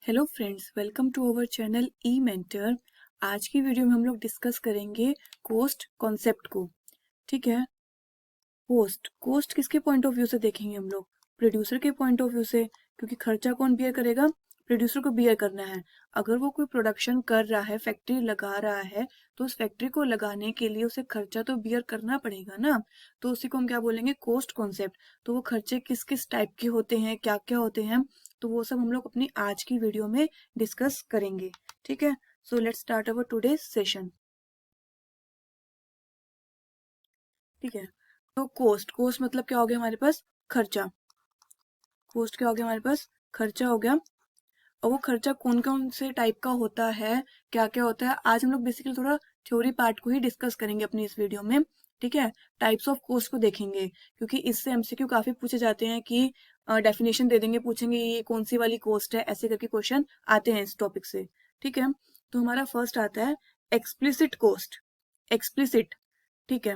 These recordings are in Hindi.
Hello friends, welcome to our channel E mentor. आज की वीडियो में हम लोग डिस्कस करेंगे कोस्ट कॉन्सेप्ट को। ठीक है। कोस्ट किसके पॉइंट ऑफ व्यू से देखेंगे हम लोग? प्रोड्यूसर के पॉइंट ऑफ व्यू से, क्योंकि खर्चा कौन बियर करेगा? प्रोड्यूसर को बियर करना है। अगर वो कोई प्रोडक्शन कर रहा है, फैक्ट्री लगा रहा है, तो उस फैक्ट्री को लगाने के लिए उसे खर्चा तो बियर करना पड़ेगा ना। तो उसी को हम क्या बोलेंगे? Cost concept. तो वो खर्चे किस किस टाइप के होते हैं, क्या क्या होते हैं, तो वो सब हम लोग अपनी आज की वीडियो में डिस्कस करेंगे। ठीक है। So let's start our today's session. ठीक है। तो कोस्ट मतलब क्या हो गया हमारे पास? खर्चा। कोस्ट क्या हो गया हमारे पास? खर्चा हो गया। और वो खर्चा कौन कौन से टाइप का होता है, क्या क्या होता है, आज हम लोग बेसिकली थोड़ा थ्योरी पार्ट को ही डिस्कस करेंगे अपनी इस वीडियो में। ठीक है। टाइप्स ऑफ कोस्ट को देखेंगे, क्योंकि इससे एमसीक्यू काफी पूछे जाते हैं कि डेफिनेशन दे देंगे, पूछेंगे ये कौन सी वाली कोस्ट है, ऐसे करके क्वेश्चन आते हैं इस टॉपिक से। ठीक है। तो हमारा फर्स्ट आता है एक्सप्लिसिट कोस्ट। एक्सप्लिसिट। ठीक है।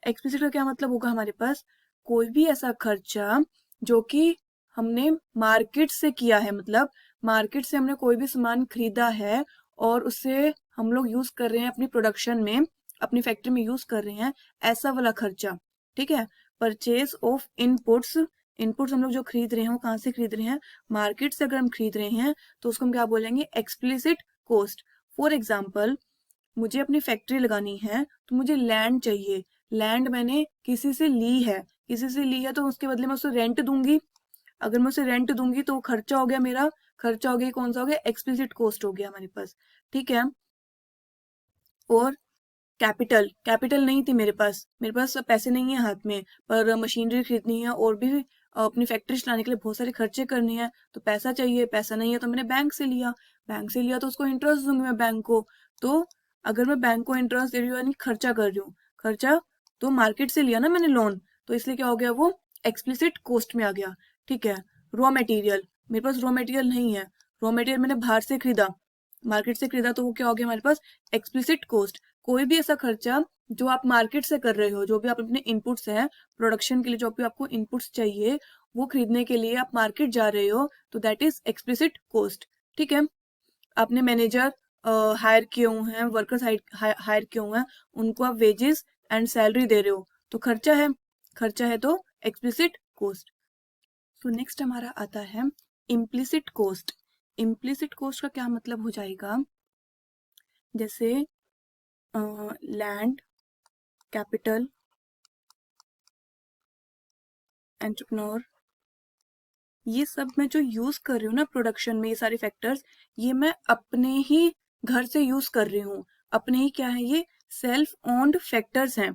एक्सप्लिसिट का क्या मतलब होगा हमारे पास? कोई भी ऐसा खर्चा जो कि हमने मार्केट से किया है, मतलब मार्केट से हमने कोई भी सामान खरीदा है और उससे हम लोग यूज कर रहे हैं अपनी प्रोडक्शन में, अपनी फैक्ट्री में यूज कर रहे हैं, ऐसा वाला खर्चा। ठीक है। Purchase of inputs. इनपुट्स हम लोग जो खरीद रहे हैं वो कहाँ से खरीद रहे हैं? मार्केट से अगर हम खरीद रहे हैं तो उसको हम क्या बोलेंगे? Explicit coast. फॉर एग्जाम्पल, मुझे अपनी फैक्ट्री लगानी है तो मुझे लैंड चाहिए। लैंड मैंने किसी से ली है, किसी से ली है तो उसके बदले में उसे रेंट दूंगी। अगर मैं उसे रेंट दूंगी तो खर्चा हो गया मेरा। खर्चा हो गया, कौन सा हो गया? एक्सप्लिसिट कॉस्ट हो गया हमारे पास। ठीक है। और कैपिटल। कैपिटल नहीं थी मेरे पास, मेरे पास पैसे नहीं है हाथ में, पर मशीनरी खरीदनी है और भी अपनी फैक्ट्री चलाने के लिए बहुत सारे खर्चे करने हैं, तो पैसा चाहिए। पैसा नहीं है तो मैंने बैंक से लिया। बैंक से लिया तो उसको इंटरेस्ट दूंगी मैं बैंक को। तो अगर मैं बैंक को इंटरेस्ट दे रही हूँ यानी खर्चा कर रही हूँ, खर्चा तो मार्केट से लिया ना मैंने लोन, तो इसलिए क्या हो गया? वो एक्सप्लिसिट कॉस्ट में आ गया। ठीक है। Raw material. मेरे पास रॉ मटेरियल नहीं है, रॉ मटेरियल मैंने बाहर से खरीदा, मार्केट से खरीदा, तो वो क्या हो गया हमारे पास? Explicit cost. कोई भी ऐसा खर्चा जो आप मार्केट से कर रहे हो, जो भी आप अपने इनपुट्स हैं प्रोडक्शन के लिए, जो भी आपको इनपुट्स चाहिए वो खरीदने के लिए आप मार्केट जा रहे हो, तो दैट इज एक्सप्लिसिट कॉस्ट। ठीक है। आपने मैनेजर हायर किए हुए हैं, वर्कर्स हायर किए हुए हैं, उनको आप वेजेस एंड सैलरी दे रहे हो, तो खर्चा है। खर्चा है तो एक्सप्लिसिट कॉस्ट। तो नेक्स्ट हमारा आता है इम्प्लिसिट कॉस्ट। इम्प्लिसिट कॉस्ट का क्या मतलब हो जाएगा? जैसे लैंड, कैपिटल, एंटरप्रेन्योर, ये सब मैं जो यूज कर रही हूँ ना प्रोडक्शन में, ये सारे फैक्टर्स, ये मैं अपने ही घर से यूज कर रही हूँ। अपने ही क्या है? ये सेल्फ ओन्ड फैक्टर्स हैं।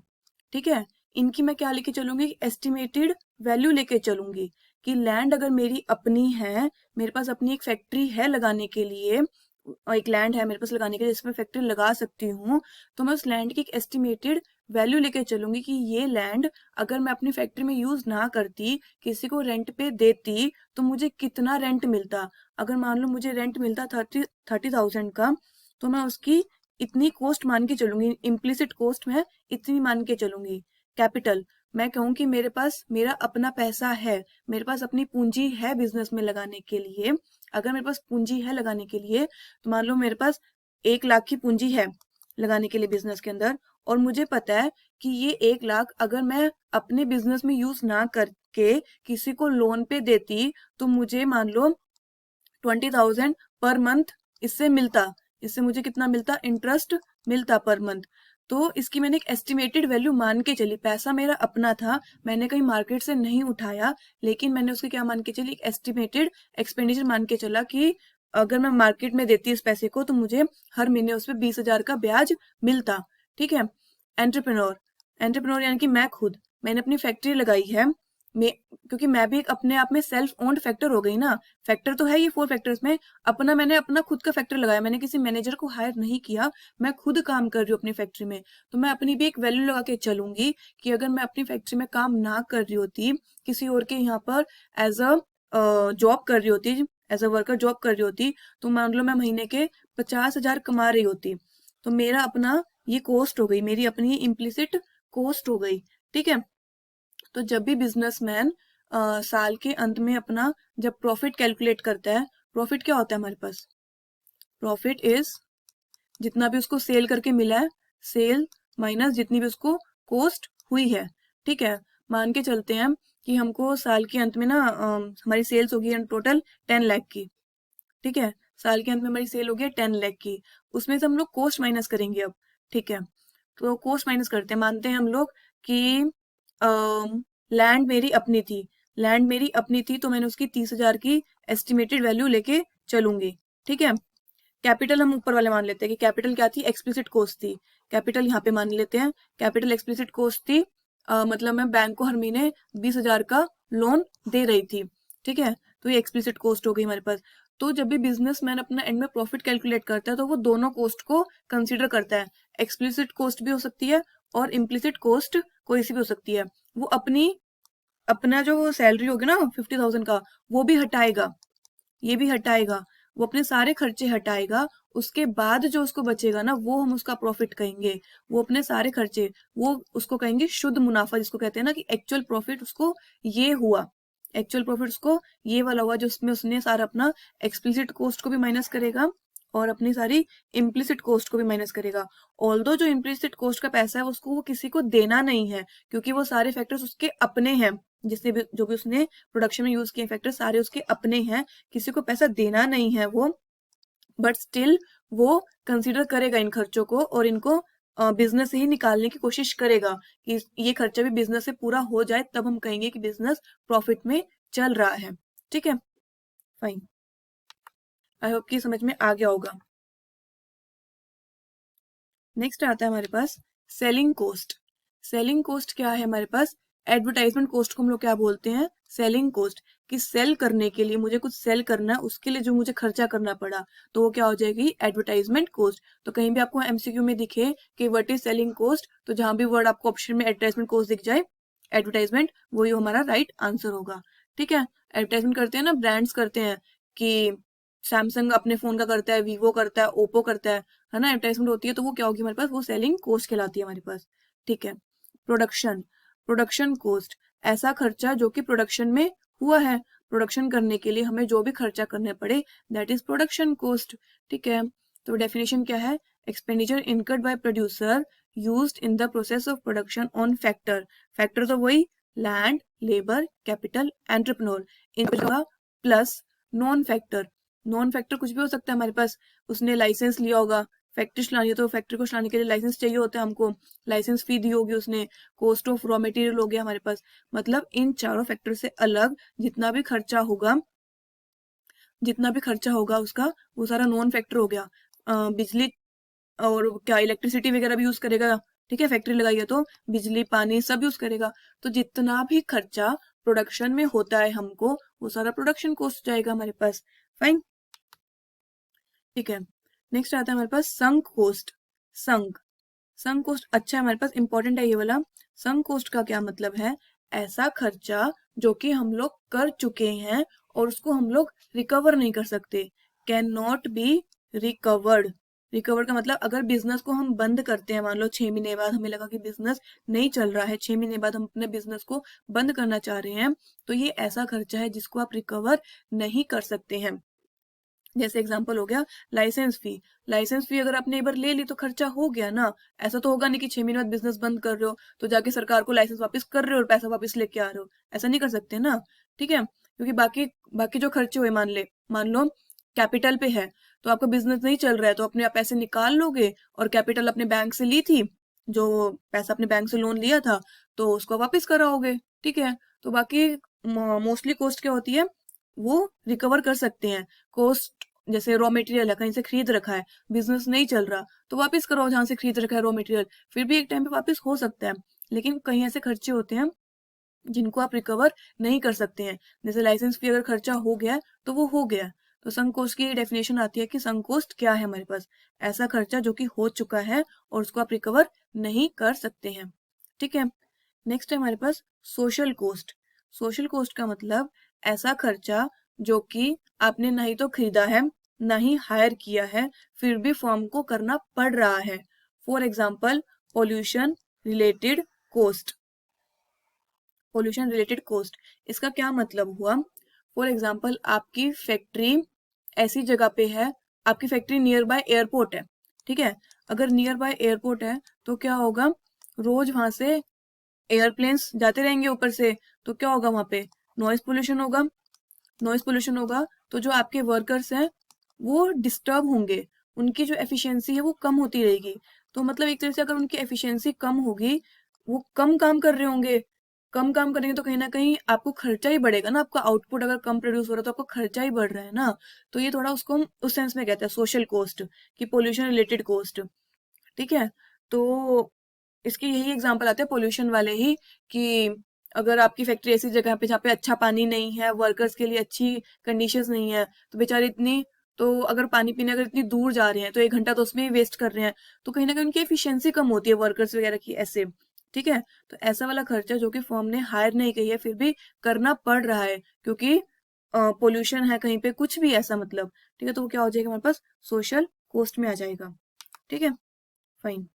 ठीक है। इनकी मैं क्या लेके चलूंगी? एस्टिमेटेड वैल्यू लेके चलूंगी। कि लैंड अगर मेरी अपनी है, मेरे पास अपनी एक फैक्ट्री है लगाने के लिए, एक लैंड है मेरे पास लगाने के लिए जिसमें फैक्ट्री लगा सकती हूँ, तो मैं उस लैंड की एक एस्टिमेटेड वैल्यू लेके चलूंगी कि ये लैंड अगर मैं अपनी फैक्ट्री में यूज ना करती, किसी को रेंट पे देती, तो मुझे कितना रेंट मिलता। अगर मान लो मुझे रेंट मिलता 30,000 का, तो मैं उसकी इतनी कॉस्ट मान के चलूंगी, इम्प्लिसिट कॉस्ट में इतनी मान के चलूंगी। कैपिटल, मैं कहूँ कि मेरे पास मेरा अपना पैसा है, मेरे पास अपनी पूंजी है बिजनेस में लगाने के लिए। अगर मेरे पास पूंजी है लगाने के लिए, तो मान लो मेरे पास 1 लाख की पूंजी है लगाने के लिए बिजनेस के अंदर, और मुझे पता है कि ये 1 लाख अगर मैं अपने बिजनेस में यूज ना करके किसी को लोन पे देती, तो मुझे मान लो 20,000 पर मंथ इससे मिलता। इससे मुझे कितना मिलता? इंटरेस्ट मिलता पर मंथ। तो इसकी मैंने एक एस्टिमेटेड वैल्यू मान के चली। पैसा मेरा अपना था, मैंने कहीं मार्केट से नहीं उठाया, लेकिन मैंने उसकी क्या मान के चली? एक एस्टिमेटेड एक्सपेंडिचर मान के चला कि अगर मैं मार्केट में देती इस पैसे को तो मुझे हर महीने उसमें 20,000 का ब्याज मिलता। ठीक है। एंटरप्रेन्योर। एंटरप्रेन्योर यानी कि मैं खुद, मैंने अपनी फैक्ट्री लगाई है। मैं, क्योंकि मैं भी एक अपने आप में सेल्फ ओन्ड फैक्टर हो गई ना। फैक्टर तो है ये 4 फैक्टर्स में, अपना मैंने अपना खुद का फैक्टर लगाया, मैंने किसी मैनेजर को हायर नहीं किया, मैं खुद काम कर रही हूँ अपनी फैक्ट्री में। तो मैं अपनी भी एक वैल्यू लगा के चलूंगी कि अगर मैं अपनी फैक्ट्री में काम ना कर रही होती, किसी और के यहाँ पर एज अ जॉब कर रही होती, एज अ वर्कर जॉब कर रही होती, तो मान लो मैं महीने के 50,000 कमा रही होती, तो मेरा अपना ये कॉस्ट हो गई, मेरी अपनी इम्प्लिसिट कॉस्ट हो गई। ठीक है। तो जब भी बिजनेसमैन साल के अंत में अपना जब प्रॉफिट कैलकुलेट करता है, प्रॉफिट क्या होता है हमारे पास? प्रॉफिट इज जितना भी उसको सेल करके मिला है, सेल माइनस जितनी भी उसको कॉस्ट हुई है। ठीक है, मान के चलते हैं कि हमको साल के अंत में ना हमारी सेल्स होगी टोटल 10 लाख की। ठीक है, साल के अंत में हमारी सेल होगी 10 लाख की, उसमें से हम लोग कॉस्ट माइनस करेंगे अब। ठीक है, तो कॉस्ट माइनस करते हैं, मानते हैं हम लोग कि लैंड मेरी अपनी थी, लैंड मेरी अपनी थी तो मैंने उसकी 30,000 की एस्टिमेटेड वैल्यू लेके चलूंगी। ठीक है, कैपिटल हम ऊपर वाले मान लेते हैं कि कैपिटल क्या थी? एक्सप्लिसिट कॉस्ट थी। कैपिटल यहाँ पे मान लेते हैं, कैपिटल एक्सप्लिसिट कॉस्ट थी। मतलब मैं बैंक को हर महीने 20,000 का लोन दे रही थी। ठीक है, तो ये एक्सप्लिसिट कॉस्ट हो गई हमारे पास। तो जब भी बिजनेसमैन अपना एंड में प्रॉफिट कैलकुलेट करता है तो वो दोनों कॉस्ट को कंसिडर करता है। एक्सप्लिसिट कॉस्ट भी हो सकती है और इम्प्लिसिट कॉस्ट कोई सी भी हो सकती है। वो अपना जो सैलरी होगी ना 50,000 का, वो भी हटाएगा, ये भी हटाएगा, वो अपने सारे खर्चे हटाएगा। उसके बाद जो उसको बचेगा ना, वो हम उसका प्रॉफिट कहेंगे। वो अपने सारे खर्चे, वो उसको कहेंगे शुद्ध मुनाफा, जिसको कहते हैं ना कि एक्चुअल प्रॉफिट उसको ये हुआ, एक्चुअल प्रॉफिट उसको ये वाला हुआ, जो उसमें उसने सारा अपना एक्सप्लिसिट कॉस्ट को भी माइनस करेगा और अपनी सारी इम्प्लिसिट कॉस्ट को भी माइनस करेगा। ऑल्दो जो इम्प्लिसिट कॉस्ट का पैसा है उसको वो किसी को देना नहीं है, क्योंकि वो सारे फैक्टर्स उसके अपने हैं, जिसने भी जो भी उसने प्रोडक्शन में यूज किए फैक्टर सारे उसके अपने हैं, किसी को पैसा देना नहीं है वो। बट स्टिल वो कंसिडर करेगा इन खर्चों को और इनको बिजनेस से ही निकालने की कोशिश करेगा कि ये खर्चा भी बिजनेस से पूरा हो जाए, तब हम कहेंगे कि बिजनेस प्रॉफिट में चल रहा है। ठीक है, फाइन, आई होप कि समझ में आ गया होगा। नेक्स्ट आता है हमारे पास सेलिंग कोस्ट। सेलिंग कोस्ट क्या है हमारे पास? एडवर्टाइजमेंट कोस्ट को हम लोग क्या बोलते हैं? Selling coast. कि सेल करने के लिए, मुझे कुछ सेल करना है, उसके लिए जो मुझे खर्चा करना पड़ा, तो वो क्या हो जाएगी? Advertisement cost. तो कहीं भी आपको एमसीक्यू में दिखे कि व्हाट इज सेलिंग कोस्ट, तो जहां भी वर्ड आपको ऑप्शन में एडवर्टाइजमेंट कोस्ट दिख जाए, एडवर्टाइजमेंट, वही हमारा राइट आंसर होगा। ठीक है, एडवर्टाइजमेंट करते हैं ना, ब्रांड्स करते हैं कि सैमसंग अपने फोन का करता है, वीवो करता है, ओप्पो करता है ना, एडवर्टाइजमेंट होती है, तो वो क्या होगी हमारे पास? वो सेलिंग कोस्ट कहलाती है हमारे पास। ठीक है, प्रोडक्शन, प्रोडक्शन कोस्ट, ऐसा खर्चा जो कि प्रोडक्शन में हुआ है, प्रोडक्शन करने के लिए हमें जो भी खर्चा करने पड़े, दैट इज प्रोडक्शन कोस्ट। ठीक है, तो डेफिनेशन क्या है? Expenditure incurred by producer used in the process of production on factor, factor तो वही लैंड, लेबर, कैपिटल, एंटरप्रेन्योर, इन जगह plus non factor. Non factor कुछ भी हो सकता है हमारे पास, उसने लाइसेंस लिया होगा, फैक्ट्री चलानी है तो फैक्ट्री को चलाने के लिए लाइसेंस चाहिए होता है हमको, लाइसेंस फी दी होगी उसने, कॉस्ट ऑफ रॉ मटेरियल हो गया हमारे पास। मतलब इन चारों फैक्टर से अलग जितना भी खर्चा होगा, जितना भी खर्चा होगा उसका, वो सारा नॉन फैक्टर हो गया। बिजली और क्या इलेक्ट्रिसिटी वगैरह भी यूज करेगा। ठीक है, फैक्ट्री लगाई है तो बिजली पानी सब यूज करेगा। तो जितना भी खर्चा प्रोडक्शन में होता है हमको, वो सारा प्रोडक्शन कॉस्ट जाएगा हमारे पास। फाइन, ठीक है, नेक्स्ट आता है हमारे पास संक कोस्ट। संक, संक कोस्ट अच्छा है हमारे पास, इंपॉर्टेंट है ये वाला। संक कोस्ट का क्या मतलब है? ऐसा खर्चा जो कि हम लोग कर चुके हैं और उसको हम लोग रिकवर नहीं कर सकते, can not be recovered. Recover का मतलब अगर बिजनेस को हम बंद करते हैं, मान लो 6 महीने बाद हमें लगा कि बिजनेस नहीं चल रहा है, 6 महीने बाद हम अपने बिजनेस को बंद करना चाह रहे हैं, तो ये ऐसा खर्चा है जिसको आप रिकवर नहीं कर सकते हैं। जैसे एग्जांपल हो गया लाइसेंस फी। लाइसेंस फी अगर आपने एक बार ले ली तो खर्चा हो गया ना। ऐसा तो होगा नहीं कि 6 महीने बाद बिजनेस बंद कर रहे हो तो जाके सरकार को लाइसेंस वापस कर रहे हो और पैसा वापस लेके आ रहे हो, ऐसा नहीं कर सकते ना। ठीक है, क्योंकि बाकी बाकी जो खर्चे हुए, मान लो कैपिटल पे है, तो आपका बिजनेस नहीं चल रहा है तो अपने आप पैसे निकाल लोगे और कैपिटल अपने बैंक से ली थी, जो पैसा अपने बैंक से लोन लिया था, तो उसको वापस कराओगे। ठीक है, तो बाकी मोस्टली कॉस्ट क्या होती है, वो रिकवर कर सकते हैं। कॉस्ट जैसे रॉ मटेरियल है, कहीं से खरीद रखा है, बिजनेस नहीं चल रहा, तो वापस करो जहां से खरीद रखा है रॉ मटेरियल, फिर भी एक टाइम पे वापस हो सकता है। लेकिन कहीं ऐसे खर्चे होते हैं जिनको आप रिकवर नहीं कर सकते हैं, जैसे लाइसेंस फी अगर खर्चा हो गया है तो वो हो गया है। तो संक कोस्ट की डेफिनेशन आती है कि संक कोस्ट क्या है हमारे पास? ऐसा खर्चा जो कि हो चुका है और उसको आप रिकवर नहीं कर सकते हैं। ठीक है, नेक्स्ट है हमारे पास सोशल कोस्ट। सोशल कोस्ट का मतलब ऐसा खर्चा जो कि आपने ना ही तो खरीदा है, ना ही हायर किया है, फिर भी फर्म को करना पड़ रहा है। For example pollution related cost. Pollution related cost, इसका क्या मतलब हुआ? फॉर एग्जाम्पल आपकी फैक्ट्री ऐसी जगह पे है, आपकी फैक्ट्री नियर बाय एयरपोर्ट है, ठीक है। अगर नियर बाय एयरपोर्ट है तो क्या होगा, रोज वहां से एयरप्लेन्स जाते रहेंगे ऊपर से, तो क्या होगा वहां पे, नॉइज पोल्यूशन होगा। नॉइज पोल्यूशन होगा तो जो आपके वर्कर्स हैं वो डिस्टर्ब होंगे, उनकी जो एफिशिएंसी है वो कम होती रहेगी। तो मतलब एक तरह से अगर उनकी एफिशिएंसी कम होगी, वो कम काम कर रहे होंगे, कम काम करेंगे तो कहीं ना कहीं आपको खर्चा ही बढ़ेगा ना, आपका आउटपुट अगर कम प्रोड्यूस हो रहा है तो आपको खर्चा ही बढ़ रहा है ना। तो ये थोड़ा उसको हम उस सेंस में कहते हैं सोशल कॉस्ट, कि पोल्यूशन रिलेटेड कॉस्ट, ठीक है। तो इसके यही एग्जांपल आते हैं पोल्यूशन वाले ही, कि अगर आपकी फैक्ट्री ऐसी जगह पे जहाँ पे अच्छा पानी नहीं है, वर्कर्स के लिए अच्छी कंडीशंस नहीं है, तो बेचारे इतनी, तो अगर पानी पीने अगर इतनी दूर जा रहे हैं तो 1 घंटा तो उसमें ही वेस्ट कर रहे हैं, तो कहीं ना कहीं उनकी एफिशिएंसी कम होती है वर्कर्स वगैरह की, ऐसे, ठीक है। तो ऐसा वाला खर्चा जो कि फर्म ने हायर नहीं की है फिर भी करना पड़ रहा है, क्योंकि पोल्यूशन है कहीं पे, कुछ भी ऐसा मतलब, ठीक है। तो वो क्या हो जाएगा हमारे पास, सोशल कॉस्ट में आ जाएगा, ठीक है, फाइन।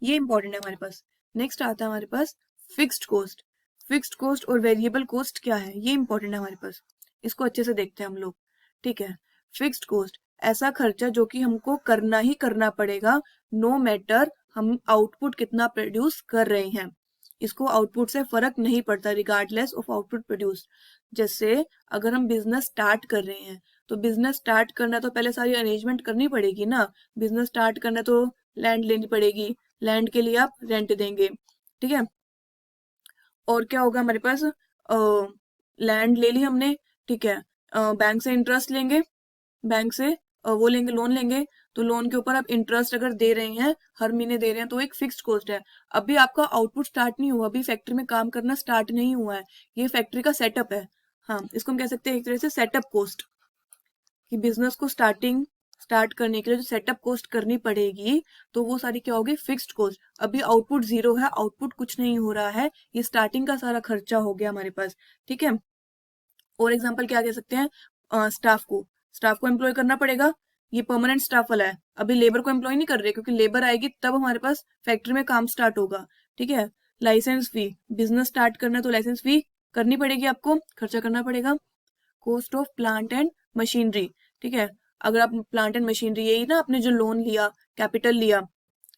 ये इंपॉर्टेंट है हमारे पास। नेक्स्ट आता है हमारे पास फिक्स्ड कॉस्ट। फिक्स्ड कॉस्ट और वेरिएबल कॉस्ट क्या है, ये इंपॉर्टेंट है हमारे पास, इसको अच्छे से देखते हैं हम लोग, ठीक है। फिक्स्ड कॉस्ट ऐसा खर्चा जो कि हमको करना ही करना पड़ेगा, नो मैटर हम आउटपुट कितना प्रोड्यूस कर रहे हैं, इसको आउटपुट से फर्क नहीं पड़ता, रिगार्डलेस ऑफ आउटपुट प्रोड्यूस। जैसे अगर हम बिजनेस स्टार्ट कर रहे हैं, तो बिजनेस स्टार्ट करना तो पहले सारी अरेंजमेंट करनी पड़ेगी ना, बिजनेस स्टार्ट करना तो लैंड लेनी पड़ेगी, लैंड के लिए आप रेंट देंगे, ठीक है। और क्या होगा हमारे पास, लैंड ले ली हमने, ठीक है, बैंक से इंटरेस्ट लेंगे, बैंक से वो लेंगे, लोन लेंगे, तो लोन के ऊपर आप इंटरेस्ट अगर दे रहे हैं, हर महीने दे रहे हैं, तो एक फिक्स्ड कॉस्ट है। अभी आपका आउटपुट स्टार्ट नहीं हुआ, अभी फैक्ट्री में काम करना स्टार्ट नहीं हुआ है, ये फैक्ट्री का सेटअप है, हाँ, इसको हम कह सकते हैं एक तरह से सेटअप कॉस्ट, कि बिजनेस को स्टार्ट करने के लिए जो सेटअप कॉस्ट करनी पड़ेगी, तो वो सारी क्या होगी, फिक्स्ड कॉस्ट। अभी आउटपुट जीरो है, आउटपुट कुछ नहीं हो रहा है, ये स्टार्टिंग का सारा खर्चा हो गया हमारे पास, ठीक है। और एग्जांपल क्या कह सकते हैं, स्टाफ को एम्प्लॉय करना पड़ेगा, ये परमानेंट स्टाफ वाला है, अभी लेबर को एम्प्लॉय नहीं कर रहे, क्योंकि लेबर आएगी तब हमारे पास फैक्ट्री में काम स्टार्ट होगा, ठीक है। लाइसेंस फी, बिजनेस स्टार्ट करना तो लाइसेंस फी करनी पड़ेगी, आपको खर्चा करना पड़ेगा। Cost of plant and machinery, ठीक है। अगर आप प्लांट एंड मशीनरी, यही ना आपने जो लोन लिया, कैपिटल लिया,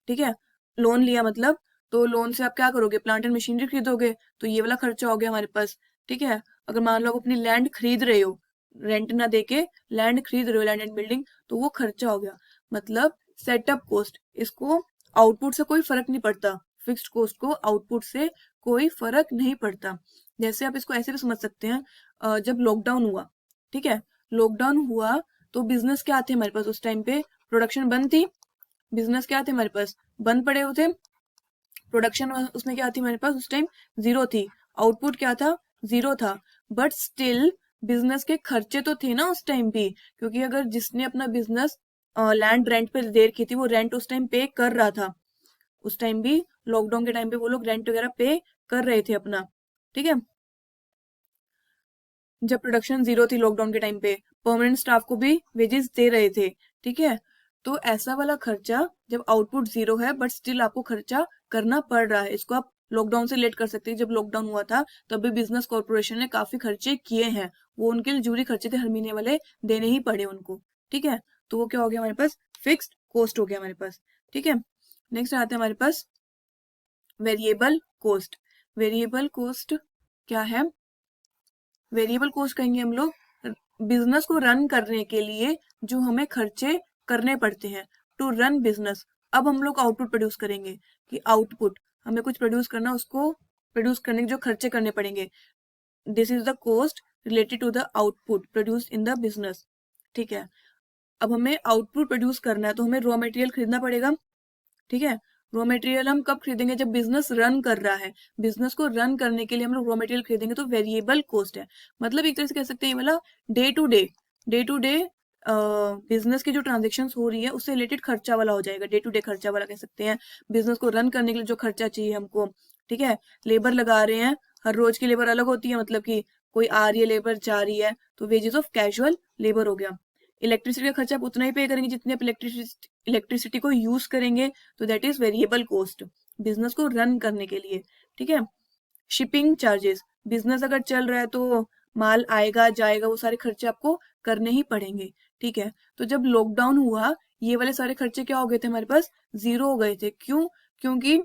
ठीक है, लोन लिया मतलब, तो लोन से आप क्या करोगे, प्लांट एंड मशीनरी खरीदोगे, तो ये वाला खर्चा हो गया हमारे पास, ठीक है। अगर मान लो आप अपनी लैंड खरीद रहे हो, रेंट ना देके लैंड खरीद रहे हो, लैंड एंड बिल्डिंग, तो वो खर्चा हो गया। मतलब सेटअप कॉस्ट, इसको आउटपुट से कोई फर्क नहीं पड़ता, फिक्स्ड कॉस्ट को आउटपुट से कोई फर्क नहीं पड़ता। जैसे आप इसको ऐसे भी समझ सकते हैं, जब लॉकडाउन हुआ, ठीक है, लॉकडाउन हुआ तो बिजनेस क्या थे हमारे पास उस टाइम पे, प्रोडक्शन बंद थी, बिजनेस क्या थे हमारे पास, बंद पड़े हुए थे, प्रोडक्शन उसमें क्या थी हमारे पास उस टाइम, जीरो थी, आउटपुट क्या था, जीरो था, बट स्टिल बिजनेस के खर्चे तो थे ना उस टाइम भी, क्योंकि अगर जिसने अपना बिजनेस लैंड रेंट पे दे रखी थी, वो रेंट उस टाइम पे कर रहा था, उस टाइम भी लॉकडाउन के टाइम पे वो लोग रेंट वगैरह पे कर रहे थे अपना, ठीक है। जब प्रोडक्शन जीरो थी लॉकडाउन के टाइम पे, परमानेंट स्टाफ को भी वेजेस दे रहे थे, ठीक है। तो ऐसा वाला खर्चा जब आउटपुट जीरो है बट स्टिल आपको खर्चा करना पड़ रहा है, इसको आप लॉकडाउन से रिलेट कर सकते हैं। जब लॉकडाउन हुआ था तब भी बिजनेस कॉर्पोरेशन ने काफी खर्चे किए हैं, वो उनके लिए जरूरी खर्चे थे, हर महीने वाले देने ही पड़े उनको, ठीक है। तो वो क्या हो गया हमारे पास, फिक्स्ड कॉस्ट हो गया हमारे पास, ठीक है। नेक्स्ट आते हैं हमारे पास वेरिएबल कॉस्ट। वेरिएबल कॉस्ट क्या है, वेरिएबल कॉस्ट कहेंगे हम लोग बिजनेस को रन करने के लिए जो हमें खर्चे करने पड़ते हैं, टू रन बिजनेस। अब हम लोग आउटपुट प्रोड्यूस करेंगे, कि आउटपुट हमें कुछ प्रोड्यूस करना, उसको प्रोड्यूस करने के जो खर्चे करने पड़ेंगे, this is the cost related to the output produce in the business, ठीक है। अब हमें आउटपुट प्रोड्यूस करना है तो हमें रॉ मटेरियल खरीदना पड़ेगा, ठीक है। रॉ मटेरियल हम कब खरीदेंगे, जब बिजनेस रन कर रहा है, बिजनेस को रन करने के लिए हम लोग रॉ मटेरियल खरीदेंगे, तो वेरिएबल कॉस्ट है। मतलब एक तरह से कह सकते हैं ये वाला डे टू डे बिजनेस की जो ट्रांजेक्शन हो रही है उससे रिलेटेड खर्चा वाला हो जाएगा, डे टू डे खर्चा वाला कह सकते हैं। बिजनेस को रन करने के लिए जो खर्चा चाहिए हमको, ठीक है, लेबर लगा रहे हैं, हर रोज की लेबर अलग होती है, मतलब कि कोई आ रही है लेबर जा रही है, तो वेजेस ऑफ कैजुअल लेबर हो गया। इलेक्ट्रिसिटी का खर्चा आप उतना ही पे करेंगे जितनी आप इलेक्ट्रिसिटी को यूज करेंगे, तो that is variable cost, business को रन करने के लिए, ठीक है। शिपिंग चार्जेस, बिजनेस अगर चल रहा है तो माल आएगा जाएगा, वो सारे खर्चे आपको करने ही पड़ेंगे। ठीक है, तो जब लॉकडाउन हुआ ये वाले सारे खर्चे क्या हो गए थे हमारे पास, जीरो हो गए थे। क्यों? क्योंकि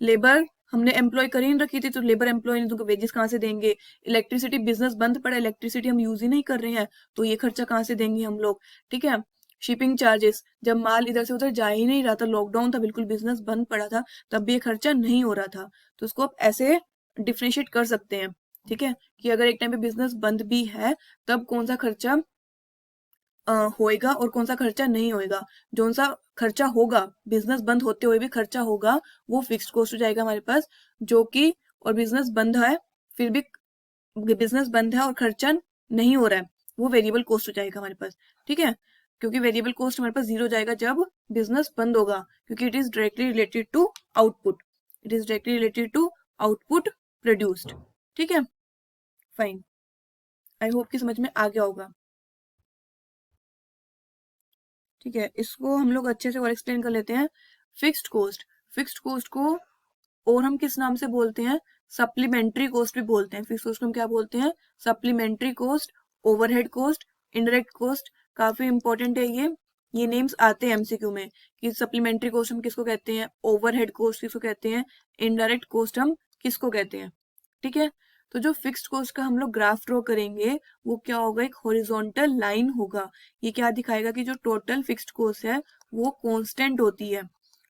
लेबर हमने एम्प्लॉय कर ही नहीं रखी थी, तो लेबर एम्प्लॉय नहीं, तो वेजेस कहाँ से देंगे? इलेक्ट्रिसिटी बिजनेस बंद पड़ा, इलेक्ट्रिसिटी हम यूज ही नहीं कर रहे हैं, तो ये खर्चा कहाँ से देंगे हम लोग? ठीक है, शिपिंग चार्जेस, जब माल इधर से उधर जा ही नहीं रहा था, लॉकडाउन था, बिल्कुल बिजनेस बंद पड़ा था, तब भी ये खर्चा नहीं हो रहा था। तो उसको आप ऐसे डिफ्रेंशिएट कर सकते हैं। ठीक है, कि अगर एक टाइम पे बिजनेस बंद भी है तब कौन सा खर्चा होएगा और कौन सा खर्चा नहीं होएगा। जो सा खर्चा होगा, बिजनेस बंद होते हुए भी खर्चा होगा, वो फिक्स्ड कॉस्ट हो जाएगा हमारे पास, जो कि, और बिजनेस बंद है फिर भी, बिजनेस बंद है और खर्चा नहीं हो रहा है, वो वेरिएबल कॉस्ट हो जाएगा हमारे पास। ठीक है, क्योंकि वेरिएबल कॉस्ट हमारे पास जीरो हो जाएगा जब बिजनेस बंद होगा, क्योंकि it is directly related to output, it is directly related to output produced. ठीक है, फाइन, आई होप कि समझ में आ गया होगा। ठीक है, इसको हम लोग अच्छे से और एक्सप्लेन कर लेते हैं। फिक्स्ड कॉस्ट, फिक्स्ड कॉस्ट को और हम किस नाम से बोलते हैं? सप्लीमेंट्री कॉस्ट भी बोलते हैं। फिक्स्ड कॉस्ट को हम क्या बोलते हैं? Supplementary cost, overhead cost, indirect cost. काफी इंपॉर्टेंट है ये नेम्स आते हैं एमसीक्यू में कि सप्लीमेंट्री कॉस्ट हम किसको कहते हैं, ओवरहेड कॉस्ट किसको कहते हैं, इनडायरेक्ट कॉस्ट हम किसको कहते हैं। ठीक है, तो जो फिक्स्ड कॉस्ट का हम लोग ग्राफ ड्रॉ करेंगे वो क्या होगा, एक हॉरिजॉन्टल लाइन होगा। ये क्या दिखाएगा कि जो टोटल फिक्स्ड कॉस्ट है वो कांस्टेंट होती है।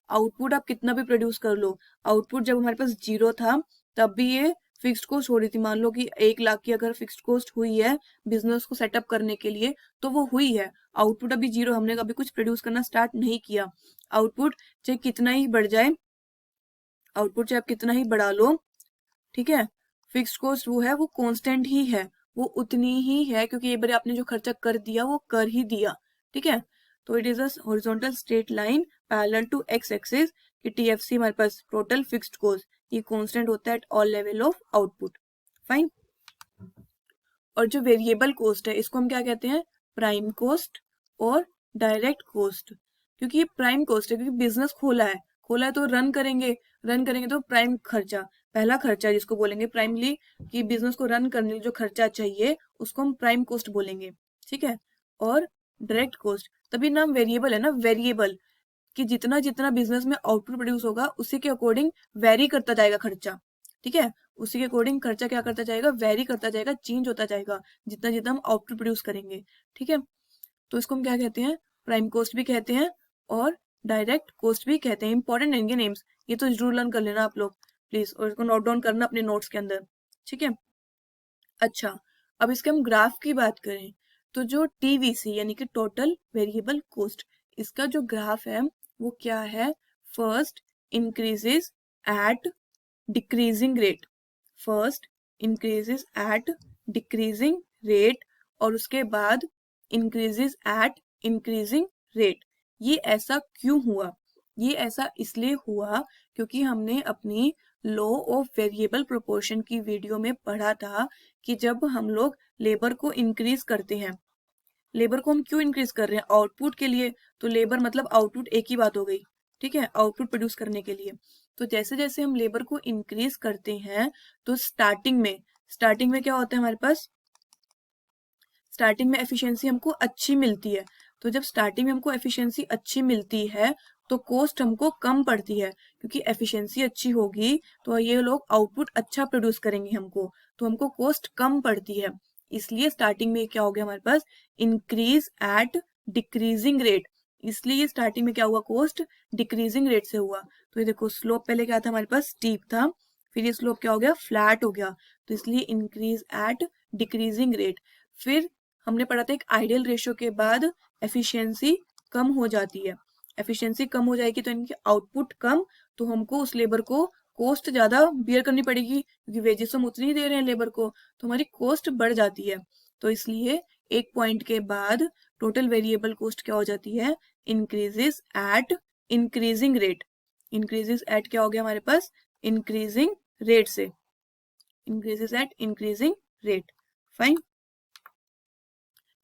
आउटपुट आप कितना भी प्रोड्यूस कर लो, आउटपुट जब हमारे पास जीरो था तब भी ये फिक्स्ड कॉस्ट हो रही थी। मान लो कि 1 लाख की अगर फिक्स्ड कॉस्ट हुई है बिजनेस को सेटअप करने के लिए, तो वो हुई है। आउटपुट अभी जीरो, हमने कभी कुछ प्रोड्यूस करना स्टार्ट नहीं किया। आउटपुट चाहे कितना ही बढ़ जाए, आउटपुट चाहे आप कितना ही बढ़ा लो, ठीक है, फिक्स्ड कॉस्ट वो है, वो कांस्टेंट ही है, वो उतनी ही है, क्योंकि एक बार आपने जो खर्चा कर दिया वो कर ही दिया। ठीक है, तो it is a horizontal straight line parallel to X axis कि टीएफसी हमारे पास टोटल फिक्स्ड कॉस्ट ये कांस्टेंट होता है at all level of output. Fine, और जो वेरिएबल कॉस्ट है इसको हम क्या कहते हैं? प्राइम कॉस्ट और डायरेक्ट कॉस्ट। क्योंकि ये प्राइम कॉस्ट है, क्योंकि बिजनेस खोला है तो रन करेंगे तो प्राइम खर्चा, पहला खर्चा जिसको बोलेंगे प्राइमली, कि बिजनेस को रन करने के लिए जो खर्चा चाहिए उसको हम प्राइम कॉस्ट बोलेंगे। ठीक है, और डायरेक्ट कॉस्ट, तभी नाम वेरिएबल है ना, वेरिएबल, कि जितना जितना बिजनेस में आउटपुट प्रोड्यूस होगा उसी के अकॉर्डिंग वेरी करता जाएगा खर्चा। ठीक है, उसी के अकॉर्डिंग खर्चा क्या करता जाएगा, वेरी करता जाएगा, चेंज होता जाएगा जितना जितना हम आउटपुट प्रोड्यूस करेंगे। ठीक है, तो इसको हम क्या कहते हैं? प्राइम कॉस्ट भी कहते हैं और डायरेक्ट कॉस्ट भी कहते हैं। इंपॉर्टेंट है इनके नेम्स, ये तो जरूर लर्न कर लेना आप लोग प्लीज, और इसको नोट डाउन करना अपने नोट्स के अंदर। ठीक है, अच्छा, अब इसके हम ग्राफ की बात करें तो जो टीवीसी यानी कि टोटल वेरिएबल कॉस्ट, इसका जो ग्राफ है वो क्या है? First increases eight decreasing rate, first increases eight decreasing rate, और उसके बाद इंक्रीजेस एट इंक्रीजिंग रेट। ये ऐसा क्यों हुआ? ये ऐसा इसलिए हुआ क्योंकि हमने अपनी लॉ ऑफ वेरिएबल प्रोपोर्शन की वीडियो में पढ़ा था कि जब हम लोग लेबर को इंक्रीज करते हैं, लेबर को हम क्यों इंक्रीज कर रहे हैं? आउटपुट के लिए, तो लेबर मतलब आउटपुट एक ही बात हो गई। ठीक है, आउटपुट प्रोड्यूस करने के लिए। तो जैसे जैसे हम लेबर को इंक्रीज करते हैं तो स्टार्टिंग में क्या होता है हमारे पास? स्टार्टिंग में एफिशिएंसी हमको अच्छी मिलती है। तो जब स्टार्टिंग में हमको एफिशिएंसी अच्छी मिलती है तो कॉस्ट हमको कम पड़ती है, क्योंकि एफिशिएंसी अच्छी होगी तो ये लोग आउटपुट अच्छा प्रोड्यूस करेंगे हमको, तो हमको कॉस्ट कम पड़ती है। इसलिए स्टार्टिंग में क्या हो गया हमारे पास? इंक्रीज एट डिक्रीजिंग रेट, इसलिए स्टार्टिंग में क्या हुआ? कॉस्ट डिक्रीजिंग रेट से हुआ। तो ये देखो स्लोप पहले क्या था हमारे पास? स्टीप था, फिर ये स्लोप क्या हो गया? फ्लैट हो गया। तो इसलिए इंक्रीज एट डिक्रीजिंग रेट। फिर हमने पढ़ा था एक आइडियल रेशियो के बाद एफिशिएंसी कम हो जाती है, एफिशिएंसी कम हो जाएगी तो इनकी आउटपुट कम, तो हमको उस लेबर को कॉस्ट ज्यादा बियर करनी पड़ेगी, क्योंकि वेजेस हम उतनी ही दे रहे हैं लेबर को, तो हमारी कॉस्ट बढ़ जाती है। तो इसलिए एक पॉइंट के बाद टोटल वेरिएबल कॉस्ट क्या हो जाती है? Increases eight increasing rate, increases eight क्या हो गया हमारे पास? इंक्रीजिंग रेट से, increases eight increasing rate. Fine,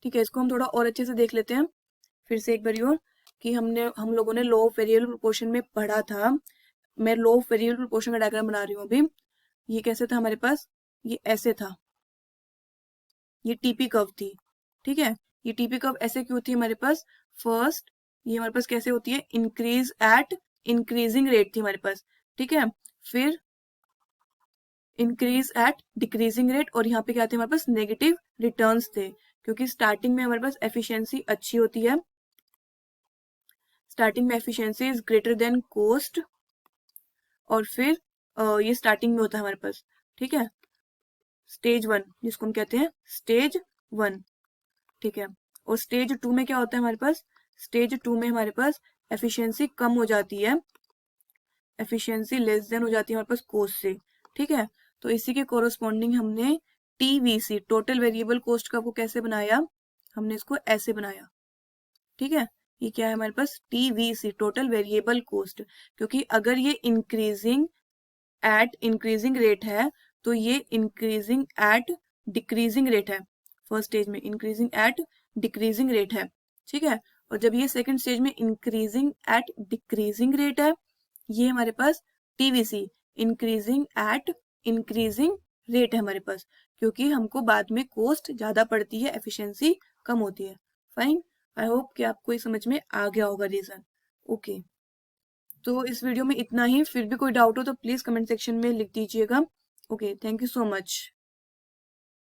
ठीक है, इसको हम थोड़ा और अच्छे से देख लेते हैं फिर से एक बार और, कि हम लोगों ने लॉ ऑफ वेरिएबल प्रोपोर्शन में पढ़ा था। मैं लॉ ऑफ वेरिएबल प्रोपोर्शन का डायग्राम बना रही हूँ अभी। ये कैसे था हमारे पास? ये ऐसे था, ये टीपी कर्व थी, ठीक है। ये टीपी कर्व ऐसे क्यों थी हमारे पास? फर्स्ट ये हमारे पास कैसे होती है? इंक्रीज एट इंक्रीजिंग रेट थी हमारे पास, ठीक है। फिर इंक्रीज एट डिक्रीजिंग रेट, और यहाँ पे क्या थे हमारे पास? नेगेटिव रिटर्न्स थे, क्योंकि स्टार्टिंग में हमारे पास एफिशिएंसी अच्छी होती है, स्टार्टिंग में efficiency is greater than cost, और फिर ये स्टार्टिंग में होता है हमारे पास, ठीक है। स्टेज 1 जिसको हम कहते हैं स्टेज 1, ठीक है। और स्टेज 2 में क्या होता है हमारे पास? स्टेज 2 में हमारे पास एफिशिएंसी कम हो जाती है, एफिशिएंसी लेस देन हो जाती है हमारे पास कॉस्ट से, ठीक है। तो इसी के कोरोस्पॉन्डिंग हमने टीवीसी, टोटल वेरिएबल कॉस्ट का को कैसे बनाया? हमने इसको ऐसे बनाया, ठीक है। ये क्या है हमारे पास? टीवीसी, टोटल वेरिएबल कॉस्ट, क्योंकि अगर ये इंक्रीजिंग एट इंक्रीजिंग रेट है तो ये इंक्रीजिंग एट डिक्रीजिंग रेट है, फर्स्ट स्टेज में इंक्रीजिंग एट डिक्रीजिंग रेट है, ठीक है। और जब ये सेकंड स्टेज में इंक्रीजिंग एट डिक्रीजिंग रेट है, ये हमारे पास TVC, increasing at increasing rate है हमारे पास, क्योंकि हमको बाद में कॉस्ट ज्यादा पड़ती है, एफिशिएंसी कम होती है। फाइन, आई होप कि आपको ये समझ में आ गया होगा रीजन। ओके, तो इस वीडियो में इतना ही। फिर भी कोई डाउट हो तो प्लीज कमेंट सेक्शन में लिख दीजिएगा। Okay, thank you so much.